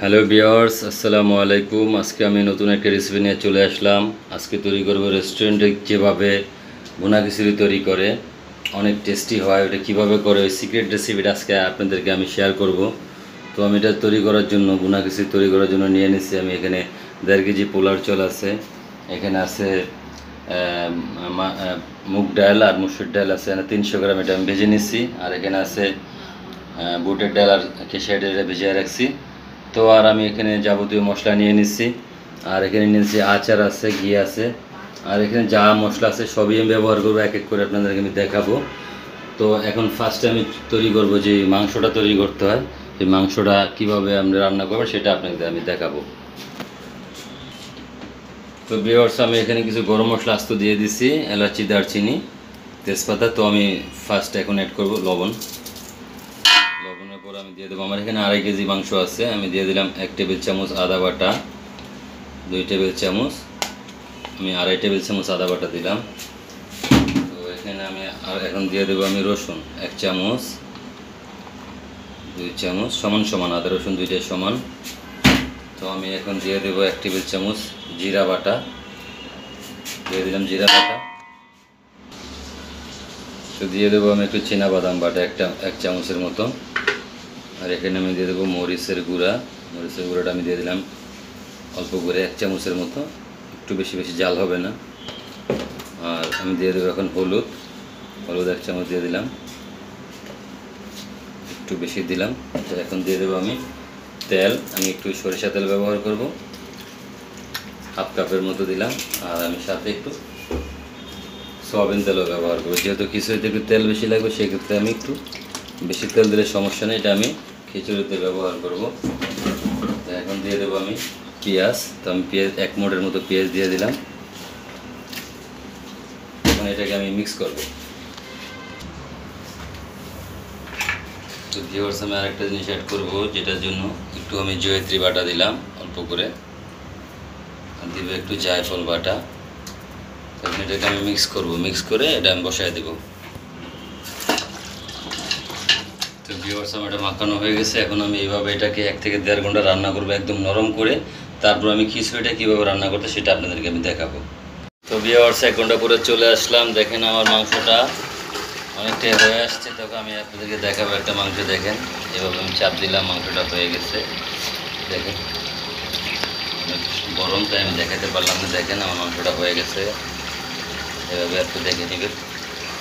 Hello viewers, আসসালামু আলাইকুম। আজকে আমি নতুন একটা রেসিপি নিয়ে চলে আসলাম। আজকে তৈরি করব রেস্টুরেন্টে যেভাবে ভুনা খিচুড়ি তৈরি করে, অনেক টেস্টি হয়। ওটা কীভাবে করে ওই সিক্রেট রেসিপিটা আজকে আপনাদেরকে আমি শেয়ার করব। তো আমি এটা তৈরি করার জন্য, ভুনা খিচুড়ি তৈরি করার জন্য নিয়ে নিচ্ছি আমি এখানে 1.5 কেজি পোলার চাল আছে, এখানে আছে মুগ ডাল আর মসুর ডাল আছে 300 গ্রাম, এটা আমি ভেজে নিচ্ছি। আর এখানে আছে বুটের ডাল আর খেসারি ডাল ভেজে রাখছি। তো আর আমি এখানে যাবতীয় মশলা নিয়ে নিচ্ছি। আর এখানে নিয়েছি আচার আছে, ঘি আছে, আর এখানে যা মশলা আছে সবই আমি ব্যবহার করবো, এক এক করে আপনাদেরকে আমি দেখাবো। তো এখন ফার্স্টে আমি তৈরি করব যে মাংসটা তৈরি করতে হয়, সেই মাংসটা কীভাবে আমরা রান্না করবো সেটা আপনাদের আমি দেখাবো। তো ভিউয়ার্স, আমি এখানে কিছু গরম মশলা আস্ত দিয়ে দিচ্ছি, এলাচি, দারচিনি, তেজপাতা। তো আমি ফার্স্ট এখন অ্যাড করব লবণের পর আমি দিয়ে দেবো, আমার এখানে 2.5 কেজি মাংস আছে, আমি দিয়ে দিলাম 1 টেবিল চামচ আদা বাটা, 2 টেবিল চামচ, আমি 2.5 টেবিল চামচ আদা বাটা দিলাম। তো এখানে আমি আর এখন দিয়ে দেবো আমি রসুন 1 চামচ, 2 চামচ, সমান সমান আদা রসুন দুইটাই সমান। তো আমি এখন দিয়ে দেবো 1 টেবিল চামচ জিরা বাটা, দিয়ে দিলাম জিরা বাটা। তো দিয়ে দেবো আমি একটু চীনাবাদাম বাটা 1 চামচের মতো। আর এখানে আমি দিয়ে দেবো মরিচের গুঁড়াটা আমি দিয়ে দিলাম অল্প করে 1 চামচের মতো, একটু বেশি জাল হবে না। আর আমি দিয়ে দেবো এখন হলুদ 1 চামচ দিয়ে দিলাম, একটু বেশি দিলাম। তো এখন দিয়ে দেবো আমি তেল, আমি একটু সরিষা তেল ব্যবহার করব, 1/2 কাপের মতো দিলাম। আর আমি সাথে একটু সয়াবিন তেলও ব্যবহার করবো, যেহেতু খিচুড়িতে একটু তেল বেশি লাগবে, সেক্ষেত্রে আমি একটু বেশি তেল দিলে সমস্যা নেই, এটা আমি খিচুড়িতে ব্যবহার করব। তো এখন দিয়ে দেবো আমি পেঁয়াজ, তো আমি 1 মোটের মতো পেঁয়াজ দিয়ে দিলাম। এখন এটাকে আমি মিক্স করব। তো ভিউয়ার্স, আমি আরেকটা জিনিস অ্যাড করব, যেটার জন্য একটু আমি জয়িত্রী বাটা দিলাম অল্প করে, আর দিব একটু জায়ফল বাটা। তখন এটাকে আমি মিক্স করে এটা আমি বসায় দেবো। তো ভিউয়ার্স, আমার এটা মাখানো হয়ে গেছে। এখন আমি এইভাবে এটাকে 1 থেকে 1.5 ঘন্টা রান্না করবো, একদম নরম করে। তারপর আমি খিচুড়িটা কীভাবে রান্না করতে সেটা আপনাদেরকে আমি দেখাবো। তো ভিউয়ার্স, 1 ঘন্টা পরে চলে আসলাম। দেখেন আমার মাংসটা অনেকটাই হয়ে আসছে। তখন আমি আপনাদেরকে দেখাবো একটা মাংস। দেখেন, এভাবে আমি চাপ দিলাম, মাংসটা হয়ে গেছে। দেখেন গরম, তাই আমি দেখাতে পারলাম না। দেখেন আমার মাংসটা হয়ে গেছে, এভাবে একটু দেখে নেবেন।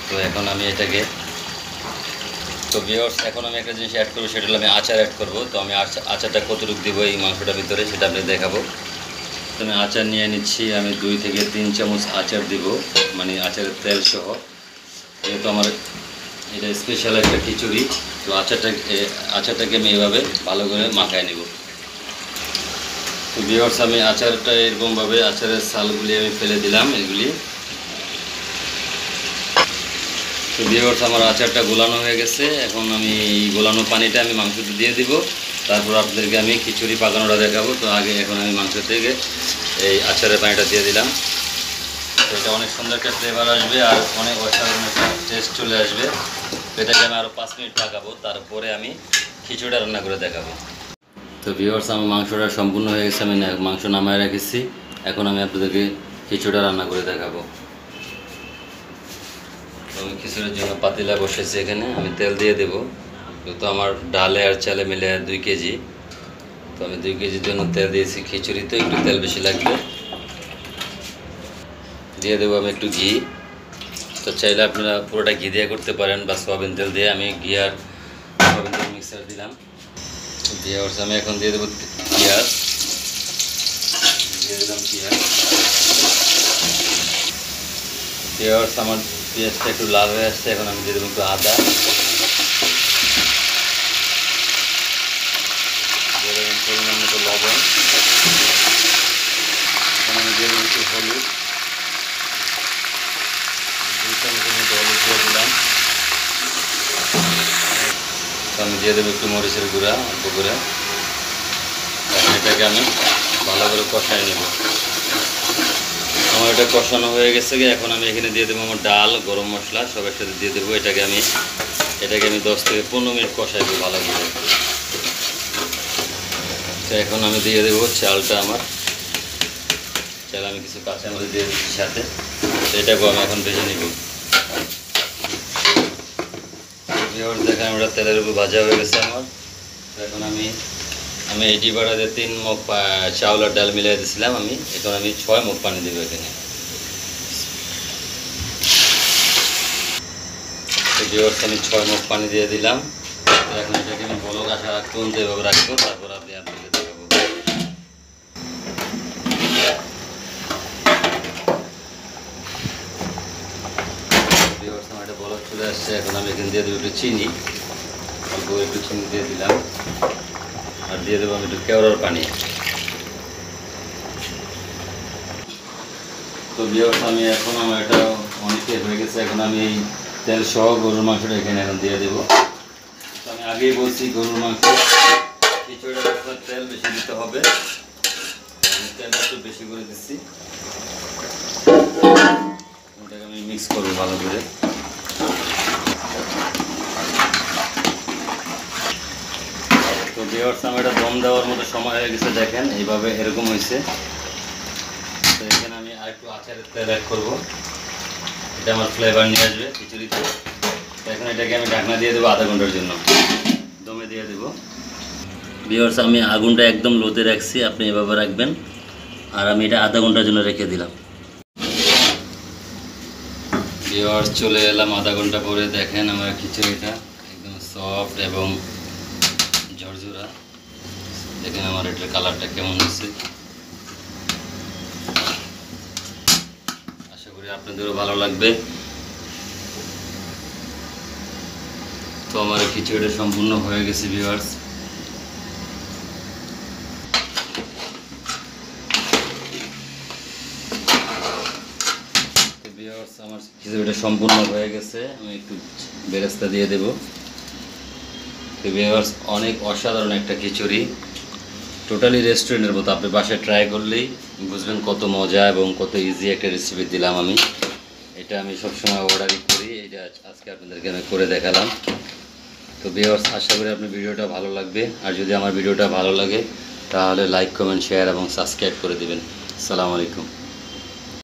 তো এখন আমি এটাকে, তো ভিউয়ার্স, এখন আমি একটা জিনিস অ্যাড করবো, সেটা হলো আমি আচার অ্যাড করবো। তো আমি আচারটা কতটুকু দেবো এই মাংসটার ভিতরে সেটা আপনি দেখাবো। তো আমি আচার নিয়ে নিচ্ছি, আমি 2 থেকে 3 চামচ আচার দিব, মানে আচারের তেল সহ। যেহেতু আমার এটা স্পেশাল একটা খিচুড়ি, তো আচারটাকে আমি এভাবে ভালো করে মাখায় নেব। তো ভিউয়ার্স, আমি আচারটা এরকমভাবে আচারের ছালগুলি আমি ফেলে দিলাম এগুলি। তো ভিউয়ার্স, আমার আচারটা গোলানো হয়ে গেছে। এখন আমি এই গোলানো পানিটা আমি মাংসতে দিয়ে দিব, তারপর আপনাদেরকে আমি খিচুড়ি পাকানোটা দেখাবো। তো আগে এখন আমি মাংস থেকে এই আচারের পানিটা দিয়ে দিলাম। তো এটা অনেক সুন্দর একটা ফ্লেভার আসবে আর অনেক অসাধারণ একটা টেস্ট চলে আসবে। তো এটাকে আমি আরও 5 মিনিট পাকাবো, তারপরে আমি খিচুড়িটা রান্না করে দেখাবো। তো ভিউয়ার্স, আমার মাংসটা সম্পূর্ণ হয়ে গেছে, আমি মাংস নামায় রেখেছি। এখন আমি আপনাদেরকে খিচুড়িটা রান্না করে দেখাবো। আমি খিচুড়ির জন্য পাতিলা বসেছি, এখানে আমি তেল দিয়ে দেবো। তো আমার ডালে আর চালে মিলে 2 কেজি, তো আমি 2 কেজির জন্য তেল দিয়েছি। খিচুড়িতে একটু তেল বেশি লাগবে। দিয়ে দেবো আমি একটু ঘি। তো চাইলে আপনারা পুরোটা ঘি দিয়ে করতে পারেন বা সয়াবিন তেল দিয়ে। আমি ঘি আর সয়াবিন তেল মিক্সার দিলাম। ভিউয়ার্স, আমি এখন দিয়ে দেবো পেঁয়াজ, দিয়ে দিলাম পেঁয়াজ। ভিউয়ার্স, আমার পেঁয়াজটা একটু লাল হয়ে আসছে, এখন আমি দিয়ে দেবো একটু আদা, দিয়ে দেবেন পরিমাণ মতো লবণ, এখন আমি দিয়ে দেবো একটু হলুদ, 2 চামচের মতো হলুদ দিয়ে দিলাম। আমি দিয়ে দেবো একটু মরিচের গুঁড়া অল্প করে। এখন এটাকে আমি ভালো করে কষাই নেব। আমার এটা কষানো হয়ে গেছে। এখন আমি এখানে দিয়ে দেবো আমার ডাল, গরম মশলা সব একসাথে দিয়ে দেবো। এটাকে আমি 10 থেকে 15 মিনিট কষাই দেবো ভালো করে। তো এখন আমি দিয়ে দেবো চালটা। আমার চাল আমি কিছু কাঁচামরিচ দিয়ে দিচ্ছি সাথে, তো এটাকেও আমি এখন ভেজে নিব। দেখেন ওটা তেলের উপর ভাজা হয়ে গেছে আমার। তো এখন আমি এই ডিবাটা দিয়ে 3 মগ চাউল আর ডাল মিলিয়ে দিয়েছিলাম আমি, এখন আমি 6 মগ পানি দেবো এখানে। আমি 6 মগ পানি দিয়ে দিলাম। তো এখন এটাকে আমি বলক আসা পর্যন্ত এভাবে রাখবো, তারপর আপনি আপনাকে দেখাবো। আমার একটা বলক চলে আসছে, এখন আমি এখানে দিয়ে দেবো একটু চিনি, অল্প একটু চিনি দিয়ে দিলাম, আর দিয়ে দেবো আমি একটু কেওড়ার পানি। তো ভিউয়ার্স আমি এখন আমার এটা অনেকটাই হয়ে গেছে, এখন আমি এই তেল সহ গরুর মাংসটা এখানে এখন দিয়ে দেবো। তো আমি আগেই বলছি গরুর মাংস খিচুড়িটা তেল বেশি দিতে হবে, আমি তেলটা একটু বেশি করে দিচ্ছি। ওটাকে আমি মিক্স করবো ভালো করে। তো ভিউয়ার্স আমার এটা দম দেওয়ার মতো সময় হয়ে গেছে, দেখেন এইভাবে এরকম হয়েছে। তো এখানে আমি আরেকটু আচারের তেল অ্যাড করবো, এটা আমার ফ্লেভার নিয়ে আসবে খিচুড়িতে। এখন এটাকে আমি ঢাকনা দিয়ে দেবো আধা ঘন্টার জন্য, দমে দিয়ে দেবো। ভিউয়ার্স আমি আগুনটা একদম লোতে রাখছি, আপনি এভাবে রাখবেন, আর আমি এটা আধা ঘন্টার জন্য রেখে দিলাম। ভিউয়ার্স চলে এলাম আধা ঘন্টা পরে, দেখেন আমার খিচুড়িটা একদম সফট এবং ঝরঝরা। দেখেন আমার এটার কালারটা কেমন হচ্ছে, আশা করি আপনাদেরও ভালো লাগবে। তো আমার খিচুড়িটা সম্পূর্ণ হয়ে গেছে ভিউয়ার্স। আমার খিচুড়িটা সম্পূর্ণ হয়ে গেছে, আমি একটু বেরেস্তা দিয়ে দেব। তো ভিউয়ার্স অনেক অসাধারণ একটা খিচুড়ি, টোটালি রেস্টুরেন্টের মতো। আপনি বাসায় ট্রাই করলেই বুঝবেন কত মজা এবং কত ইজি একটা রেসিপি দিলাম আমি। এটা আমি সবসময় অর্ডারই করি, এটা আজকে আপনাদেরকে আমি করে দেখালাম। তো ভিউয়ার্স আশা করি আপনার ভিডিওটা ভালো লাগবে, আর যদি আমার ভিডিওটা ভালো লাগে তাহলে লাইক, কমেন্ট, শেয়ার এবং সাবস্ক্রাইব করে দেবেন। আসসালামু আলাইকুম।